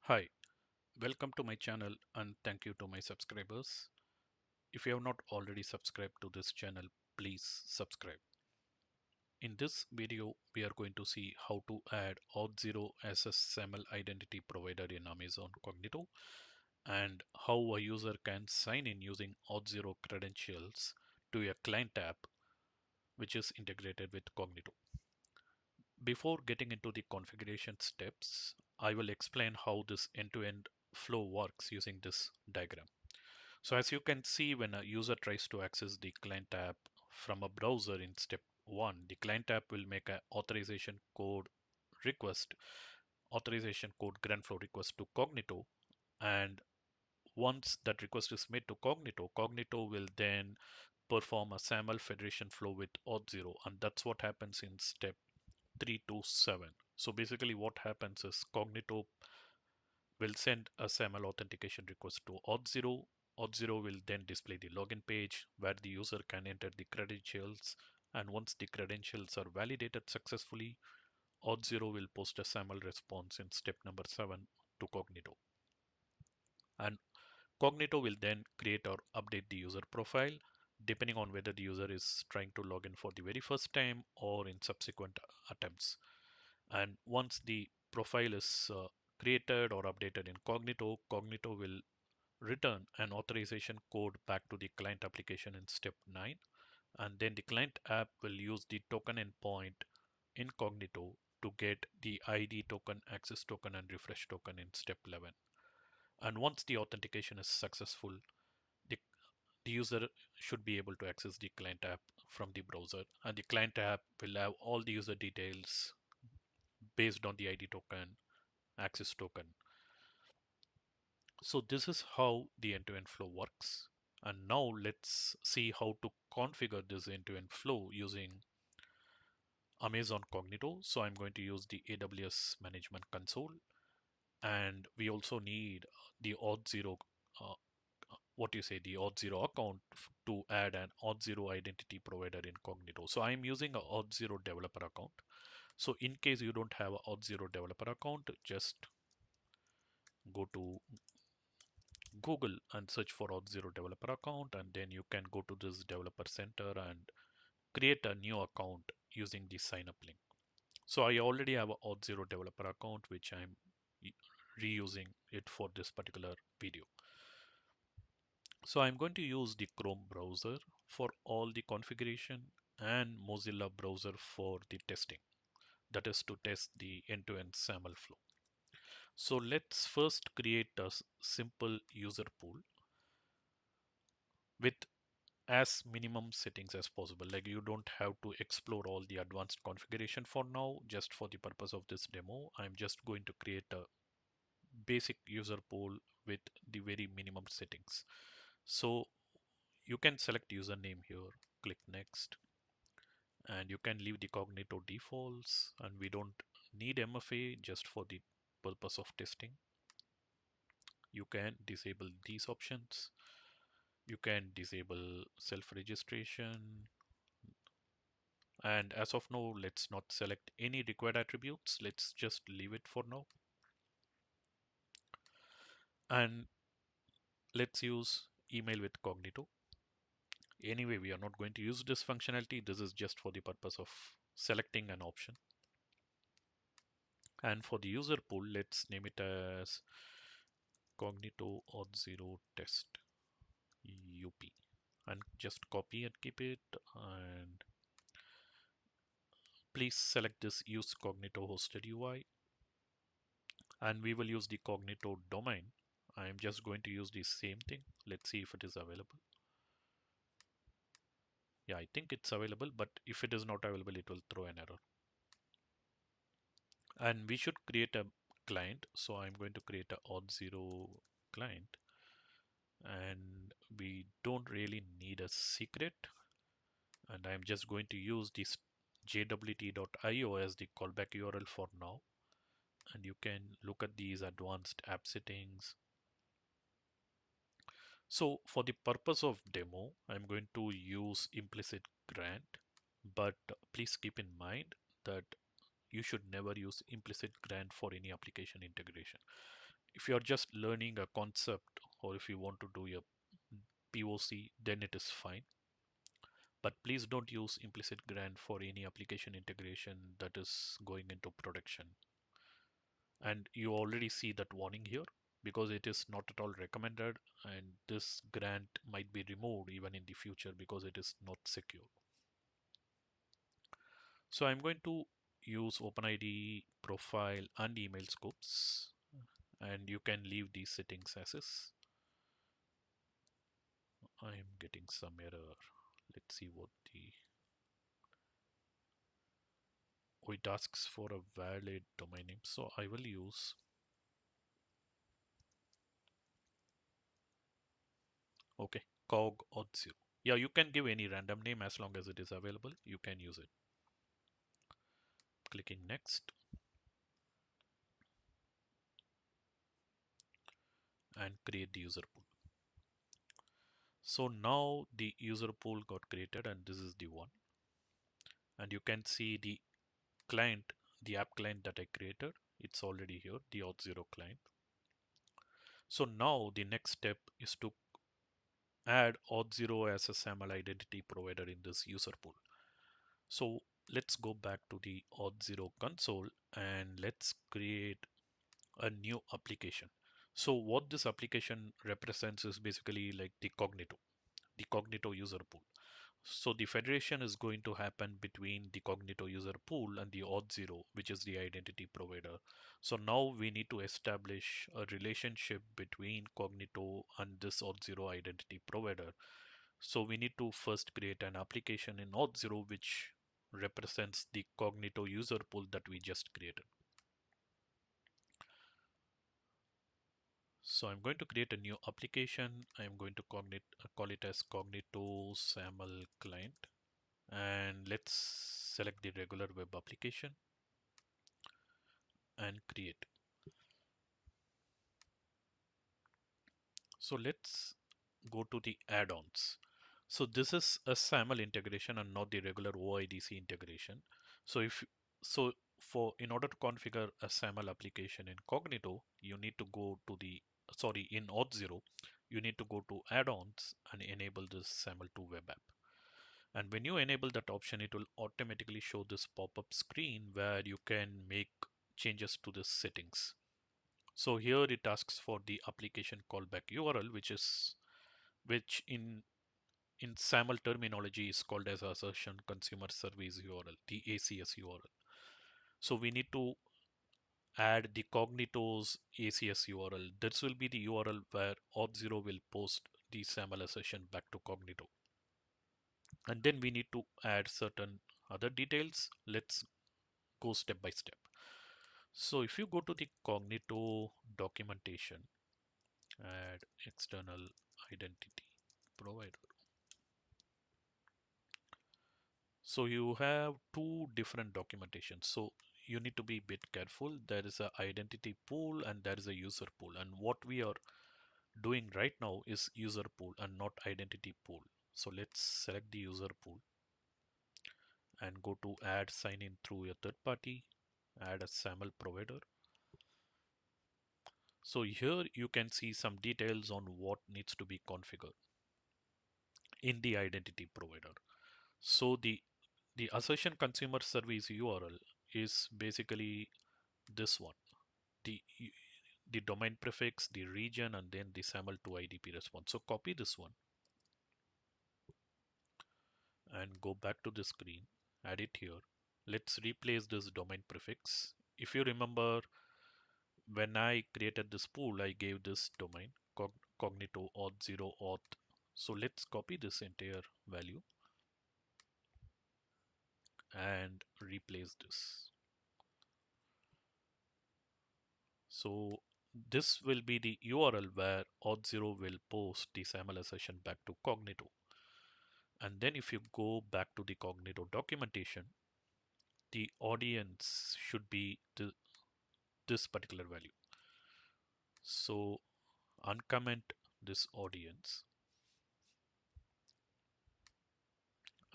Hi, welcome to my channel and thank you to my subscribers. If you have not already subscribed to this channel, please subscribe. In this video, we are going to see how to add Auth0 as a SAML identity provider in Amazon Cognito and how a user can sign in using Auth0 credentials to a client app which is integrated with Cognito. Before getting into the configuration steps, I will explain how this end-to-end flow works using this diagram. So as you can see, when a user tries to access the client app from a browser in step 1, the client app will make an request, authorization code grant flow request to Cognito. And once that request is made to Cognito, Cognito will then perform a SAML federation flow with Auth0. And that's what happens in step 3 to 7. So basically what happens is Cognito will send a SAML authentication request to Auth0. Auth0 will then display the login page where the user can enter the credentials. And once the credentials are validated successfully, Auth0 will post a SAML response in step number 7 to Cognito. And Cognito will then create or update the user profile depending on whether the user is trying to log in for the very first time or in subsequent attempts. And once the profile is created or updated in Cognito, Cognito will return an authorization code back to the client application in step 9. And then the client app will use the token endpoint in Cognito to get the ID token, access token, and refresh token in step 11. And once the authentication is successful, the, the user should be able to access the client app from the browser. And the client app will have all the user details based on the ID token, access token. So this is how the end-to-end flow works. And now let's see how to configure this end-to-end flow using Amazon Cognito. So I'm going to use the AWS Management Console. And we also need the Auth0, uh, the Auth0 account to add an Auth0 identity provider in Cognito. So I'm using a Auth0 developer account. So in case you don't have a Auth0 developer account, just go to Google and search for Auth0 developer account, and then you can go to this developer center and create a new account using the sign up link. So I already have a Auth0 developer account, which I'm reusing it for this particular video. So I'm going to use the Chrome browser for all the configuration and Mozilla browser for the testing. That is to test the end-to-end SAML flow. So let's first create a simple user pool with as minimum settings as possible. Like you don't have to explore all the advanced configuration for now. Just for the purpose of this demo, I'm just going to create a basic user pool with the very minimum settings. So you can select username here, click next, and you can leave the Cognito defaults, and we don't need MFA just for the purpose of testing. You can disable these options. You can disable self-registration. And as of now, let's not select any required attributes. Let's just leave it for now. And let's use email with Cognito. Anyway, we are not going to use this functionality. This is just for the purpose of selecting an option. And for the user pool, let's name it as Cognito Auth0 test UP. And just copy and keep it. And please select this use Cognito hosted UI. And we will use the Cognito domain. I'm just going to use the same thing. Let's see if it is available. Yeah, I think it's available, but if it is not available, it will throw an error. And we should create a client. So I'm going to create a Auth0 client. And we don't really need a secret. And I'm just going to use this jwt.io as the callback URL for now. And you can look at these advanced app settings. So for the purpose of demo, I'm going to use implicit grant, but please keep in mind that you should never use implicit grant for any application integration. If you're just learning a concept or if you want to do your POC, then it is fine. But please don't use implicit grant for any application integration that is going into production. And you already see that warning here because it is not at all recommended, and this grant might be removed even in the future because it is not secure. So I'm going to use OpenID profile and email scopes, and you can leave these settings as is. I'm getting some error. Let's see what the, oh, it asks for a valid domain name. So I will use, okay, cog auth0. Yeah, you can give any random name as long as it is available. You can use it. Clicking next and create the user pool. So now the user pool got created and this is the one. And you can see the client, the app client that I created. It's already here, the Auth0 client. So now the next step is to add Auth0 as a SAML identity provider in this user pool. So let's go back to the Auth0 console and let's create a new application. So what this application represents is basically like the Cognito user pool. So the federation is going to happen between the Cognito user pool and the Auth0, which is the identity provider. So now we need to establish a relationship between Cognito and this Auth0 identity provider. So we need to first create an application in Auth0 which represents the Cognito user pool that we just created. So I'm going to create a new application. I'm going to call it as Cognito SAML client. And let's select the regular web application and create. So let's go to the add-ons. So this is a SAML integration and not the regular OIDC integration. So if so for in order to configure a SAML application in Cognito, you need to go to the in Auth0, you need to go to add-ons and enable this SAML2 web app. And when you enable that option, it will automatically show this pop-up screen where you can make changes to the settings. So here it asks for the application callback URL, which in SAML terminology is called as assertion consumer service URL, the ACS URL. So we need to add the Cognito's ACS URL. This will be the URL where Auth0 will post the SAML assertion back to Cognito. And then we need to add certain other details. Let's go step by step. So if you go to the Cognito documentation, add external identity provider. So you have two different documentations. So you need to be a bit careful. There is a identity pool and there is a user pool. And what we are doing right now is user pool and not identity pool. So let's select the user pool and go to add sign in through a third party, add a SAML provider. So here you can see some details on what needs to be configured in the identity provider. So the assertion consumer service URL is basically this one, the the domain prefix, the region, and then the SAML2 IDP response. So copy this one and go back to the screen, add it here. Let's replace this domain prefix. If you remember, when I created this pool, I gave this domain Cognito auth0 auth. So let's copy this entire value and replace this. So this will be the URL where auth0 will post the SAML assertion back to Cognito. And then if you go back to the Cognito documentation, the audience should be this particular value. So uncomment this audience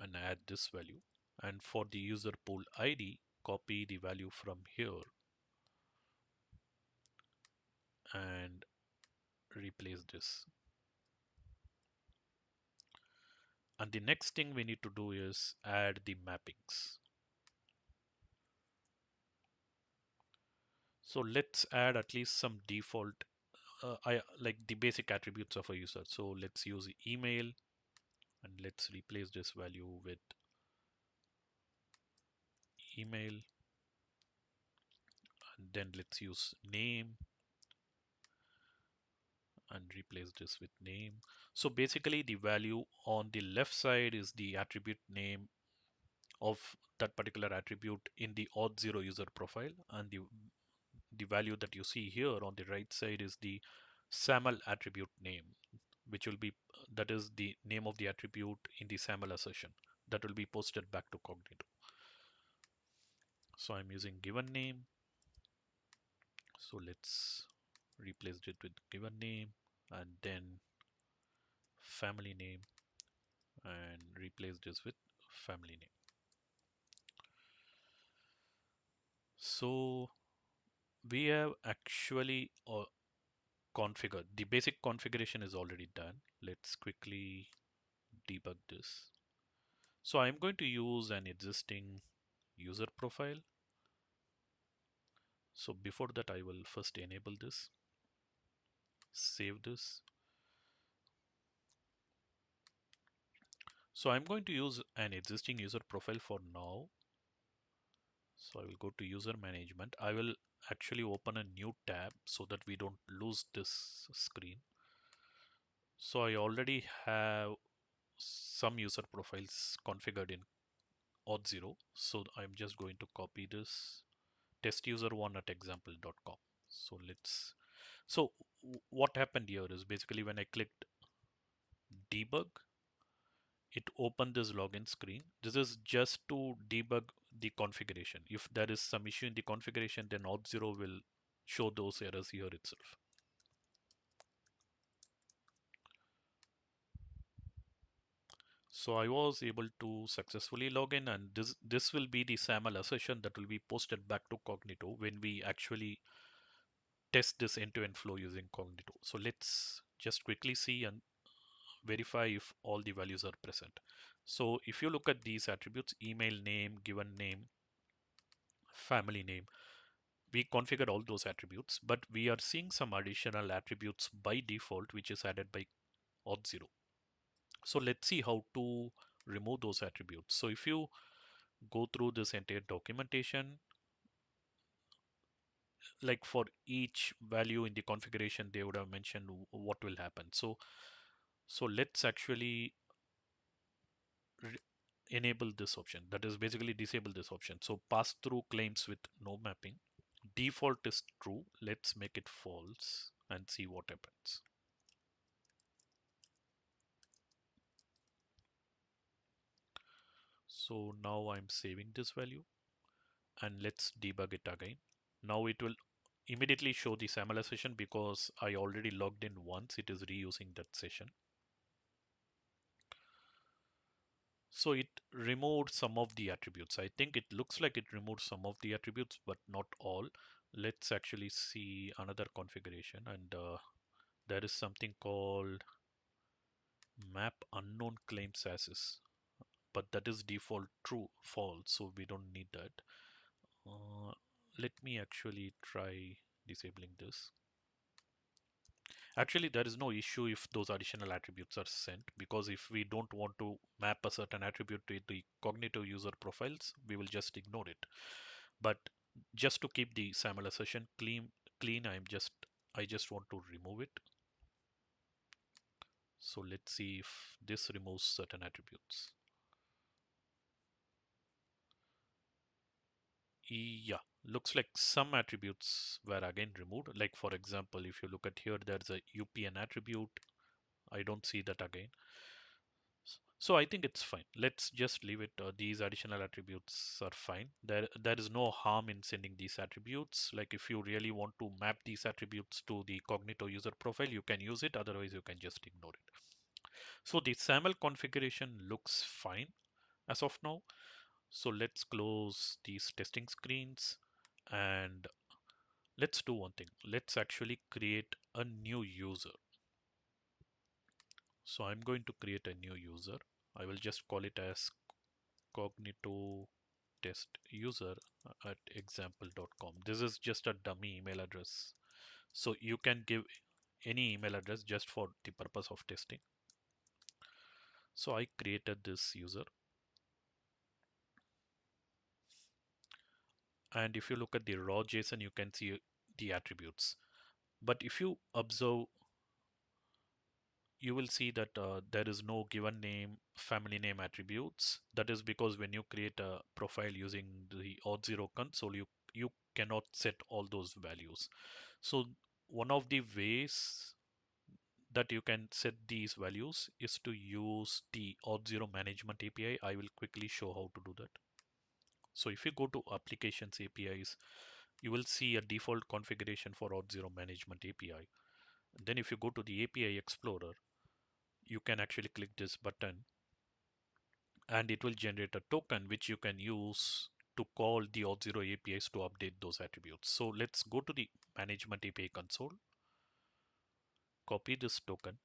and add this value. And for the user pool ID, copy the value from here and replace this. And the next thing we need to do is add the mappings. So let's add at least some default, I like the basic attributes of a user. So let's use email and let's replace this value with email. And then let's use name and replace this with name. So basically the value on the left side is the attribute name of that particular attribute in the Auth0 user profile, and the value that you see here on the right side is the SAML attribute name, which will be that is the name of the attribute in the SAML assertion that will be posted back to Cognito. So I'm using given name. So let's replace it with given name and then family name and replace this with family name. So we have actually configured. The basic configuration is already done. Let's quickly debug this. So I'm going to use an existing user profile. So before that, I will first enable this, save this. So I'm going to use an existing user profile for now. So I will go to user management. I will actually open a new tab so that we don't lose this screen. So I already have some user profiles configured in Auth0. So I'm just going to copy this test user1 at example.com. So what happened here is basically when I clicked debug, it opened this login screen. This is just to debug the configuration. If there is some issue in the configuration, then Auth0 will show those errors here itself. So I was able to successfully log in, and this will be the SAML assertion that will be posted back to Cognito when we actually test this end-to-end flow using Cognito. So let's just quickly see and verify if all the values are present. So if you look at these attributes, email name, given name, family name, we configured all those attributes, but we are seeing some additional attributes by default, which is added by Auth0. So let's see how to remove those attributes. So if you go through this entire documentation, like for each value in the configuration, they would have mentioned what will happen. So let's actually enable this option. That is basically disable this option. So pass through claims with no mapping. Default is true. Let's make it false and see what happens. So now I'm saving this value and let's debug it again. Now it will immediately show the SAML session because I already logged in once. It is reusing that session. So it removed some of the attributes. I think it looks like it removed some of the attributes, but not all. Let's actually see another configuration, and there is something called map unknown claims as, but that is default true false, so we don't need that. Uh, Let me actually try disabling this. Actually, there is no issue if those additional attributes are sent, because if we don't want to map a certain attribute to the Cognito user profiles, we will just ignore it. But just to keep the SAML assertion clean, I just want to remove it. So let's see if this removes certain attributes. Yeah, looks like some attributes were again removed. Like for example, if you look at here, there's a UPN attribute. I don't see that again. So I think it's fine. Let's just leave it. These additional attributes are fine. There is no harm in sending these attributes. Like if you really want to map these attributes to the Cognito user profile, you can use it. Otherwise, you can just ignore it. So the SAML configuration looks fine as of now. So let's close these testing screens and Let's do one thing. Let's actually create a new user. So I'm going to create a new user. I will just call it as Cognito test user at example.com. This is just a dummy email address. So you can give any email address just for the purpose of testing. So I created this user. And if you look at the raw JSON, you can see the attributes. But if you observe, you will see that there is no given name, family name attributes. That is because when you create a profile using the Auth0 console, you cannot set all those values. So one of the ways that you can set these values is to use the Auth0 management API. I will quickly show how to do that. So if you go to applications APIs, you will see a default configuration for Auth0 management API. Then if you go to the API Explorer, you can actually click this button and it will generate a token which you can use to call the Auth0 APIs to update those attributes. So let's go to the management API console, copy this token.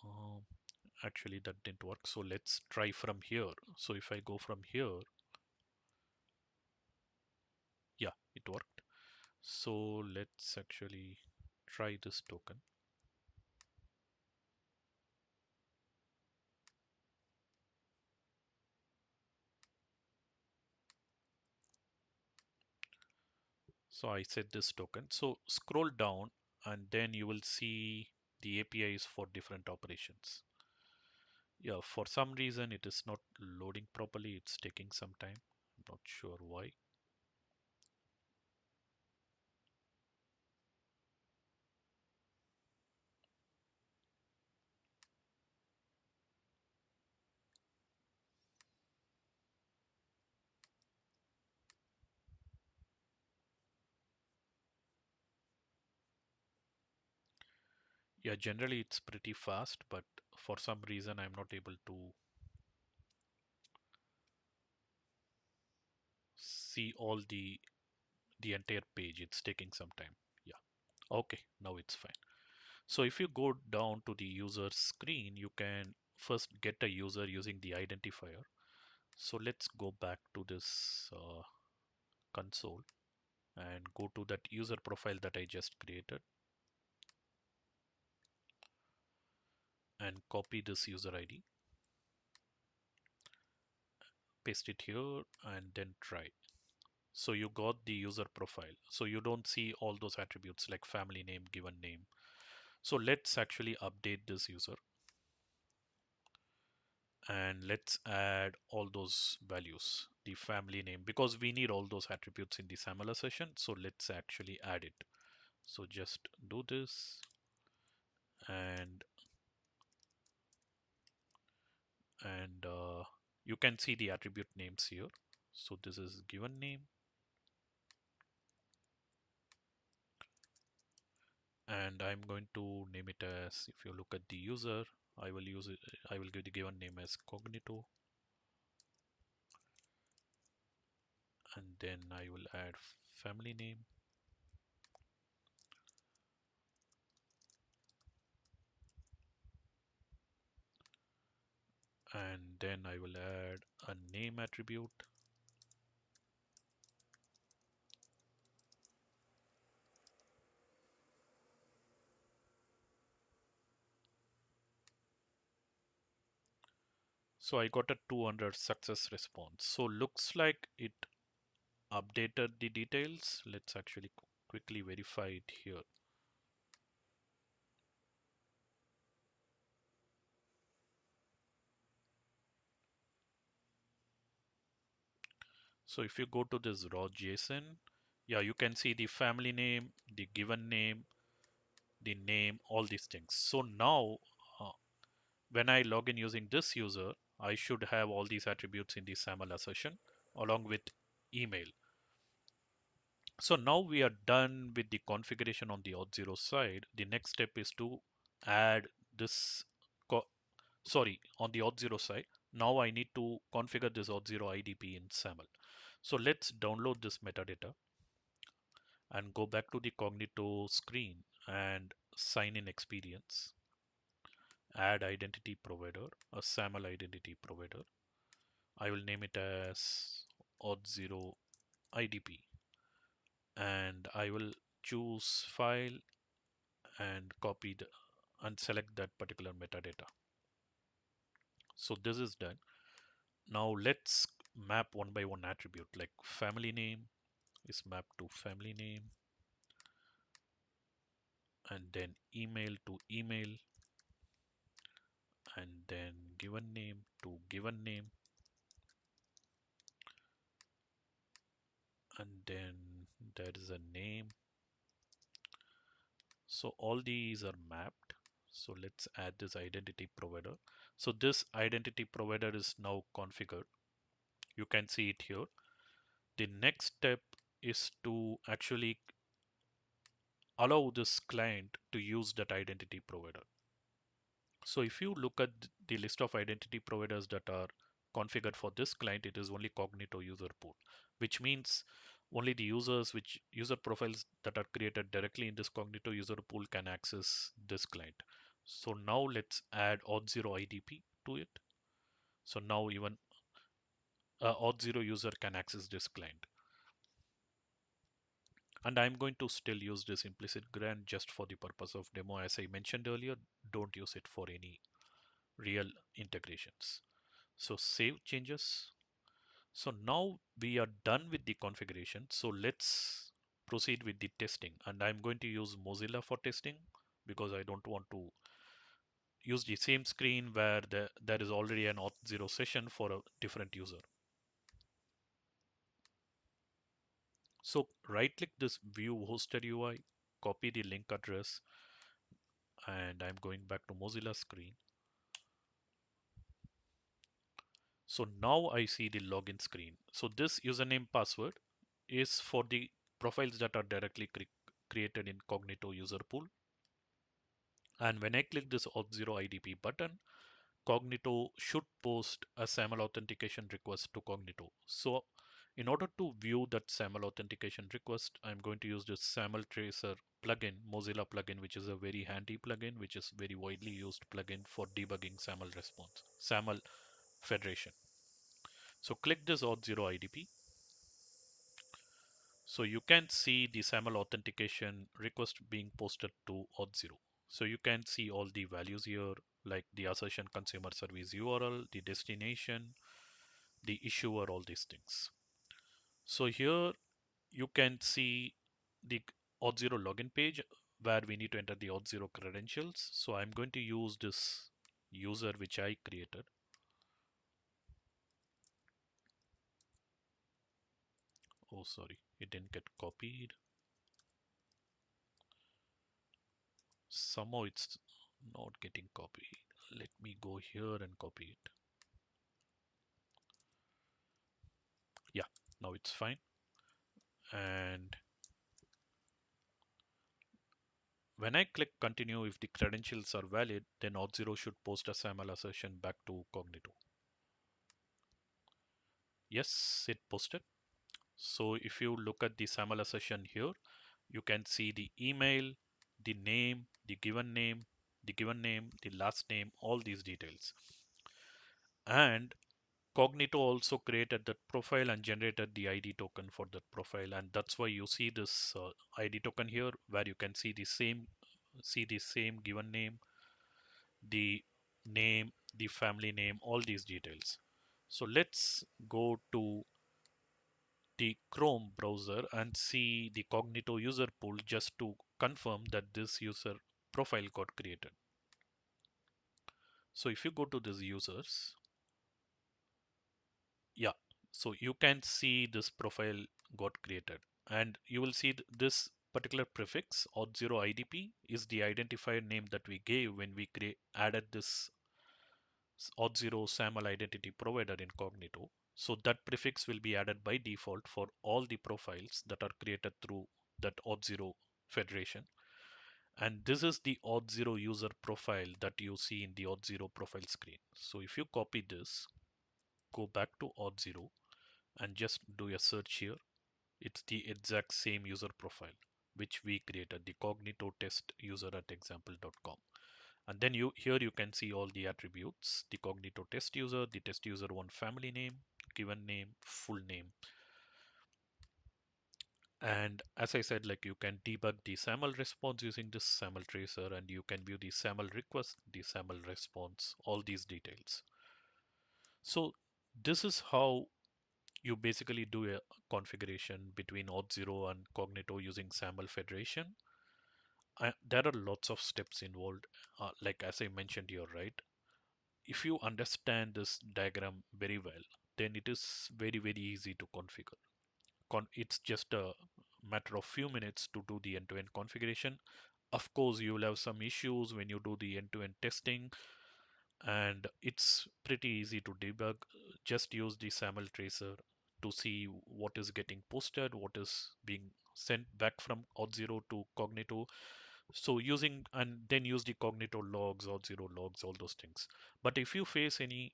Um, Actually, that didn't work. So let's try from here. So if I go from here, yeah, it worked. So let's actually try this token. So I set this token. So scroll down and then you will see the APIs for different operations. Yeah, for some reason it is not loading properly. It's taking some time. I'm not sure why. Yeah, generally it's pretty fast, but for some reason I'm not able to see all the entire page. It's taking some time. Yeah. Okay, now it's fine. So if you go down to the user screen, you can first get a user using the identifier. So let's go back to this console and go to that user profile that I just created and copy this user ID, paste it here and then try. So you got the user profile. So you don't see all those attributes like family name, given name. So let's actually update this user and let's add all those values, the family name, because we need all those attributes in the SAML session. So let's actually add it. So just do this and you can see the attribute names here. So this is given name and I'm going to name it as, if you look at the user, I will use it, I will give the given name as Cognito and then I will add family name and then I will add a name attribute. So I got a 200 success response. So looks like it updated the details. Let's actually quickly verify it here. So if you go to this raw JSON, yeah, you can see the family name, the given name, the name, all these things. So now uh, when I log in using this user, I should have all these attributes in the SAML assertion along with email. So now we are done with the configuration on the Auth0 side. The next step is to add this, sorry, on the Auth0 side. Now I need to configure this Auth0 IDP in SAML. So let's download this metadata and go back to the Cognito screen and sign in experience. Add identity provider, a SAML identity provider. I will name it as Auth0 IDP, and I will choose file and copy and select that particular metadata. So this is done. Now let's map one by one attribute, like family name is mapped to family name, and then email to email, and then given name to given name, and then there is a name. So all these are mapped. So let's add this identity provider. So this identity provider is now configured. You can see it here. The next step is to actually allow this client to use that identity provider. So if you look at the list of identity providers that are configured for this client, it is only Cognito user pool, which means only the users, which user profiles that are created directly in this Cognito user pool can access this client. So now let's add Auth0 IDP to it. So now even Auth0 user can access this client. And I'm going to still use this implicit grant just for the purpose of demo. As I mentioned earlier, don't use it for any real integrations. So save changes. So now we are done with the configuration. So let's proceed with the testing. And I'm going to use Mozilla for testing because I don't want to use the same screen where there is already an Auth0 session for a different user. So right click this view hosted UI, copy the link address, and I'm going back to Mozilla screen. So now I see the login screen. So this username password is for the profiles that are directly created in Cognito user pool. And when I click this Auth0 IDP button, Cognito should post a SAML authentication request to Cognito. So in order to view that SAML authentication request, I'm going to use this SAML Tracer plugin, Mozilla plugin, which is a very handy plugin, which is very widely used plugin for debugging SAML response, SAML federation. So click this Auth0 IDP. So you can see the SAML authentication request being posted to Auth0. So you can see all the values here, like the assertion consumer service URL, the destination, the issuer, all these things. So here you can see the Auth0 login page where we need to enter the Auth0 credentials. So I'm going to use this user which I created. Oh, sorry, it didn't get copied. Somehow it's not getting copied. Let me go here and copy it. Yeah, now it's fine. And when I click continue, if the credentials are valid, then Auth0 should post a SAML assertion back to Cognito. Yes, it posted. So if you look at the SAML assertion here, you can see the email, the name, the given name, the last name, all these details. And Cognito also created that profile and generated the ID token for that profile, and that's why you see this ID token here, where you can see the same given name, the family name, all these details. So let's go to the Chrome browser and see the Cognito user pool just to confirm that this user profile got created. So if you go to these users, yeah, so you can see this profile got created, and you will see this particular prefix Auth0 IDP is the identifier name that we gave when we added this Auth0 SAML identity provider in Cognito. So that prefix will be added by default for all the profiles that are created through that Auth0 federation. And this is the Auth0 user profile that you see in the Auth0 profile screen. So if you copy this go back to Auth0 and just do a search here. It's the exact same user profile which we created, the Cognito test user at example.com. And then here you can see all the attributes, the Cognito test user, the test user one family name, given name, full name. And as I said, like you can debug the SAML response using this SAML tracer, and you can view the SAML request, the SAML response, all these details. So this is how you basically do a configuration between Auth0 and Cognito using SAML federation. There are lots of steps involved, like as I mentioned here, right? If you understand this diagram very well, then it is very easy to configure. It's just a matter of few minutes to do the end-to-end configuration. Of course, you will have some issues when you do the end-to-end testing, and it's pretty easy to debug. Just use the SAML tracer to see what is getting posted, what is being sent back from Auth0 to Cognito. So using and then use the Cognito logs, Auth0 logs, all those things. But if you face any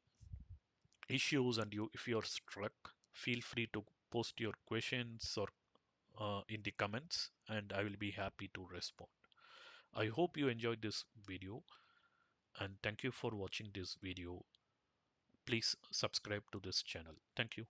issues and if you're struck, feel free to post your questions or in the comments, and I will be happy to respond. I hope you enjoyed this video, and thank you for watching this video. Please subscribe to this channel. Thank you.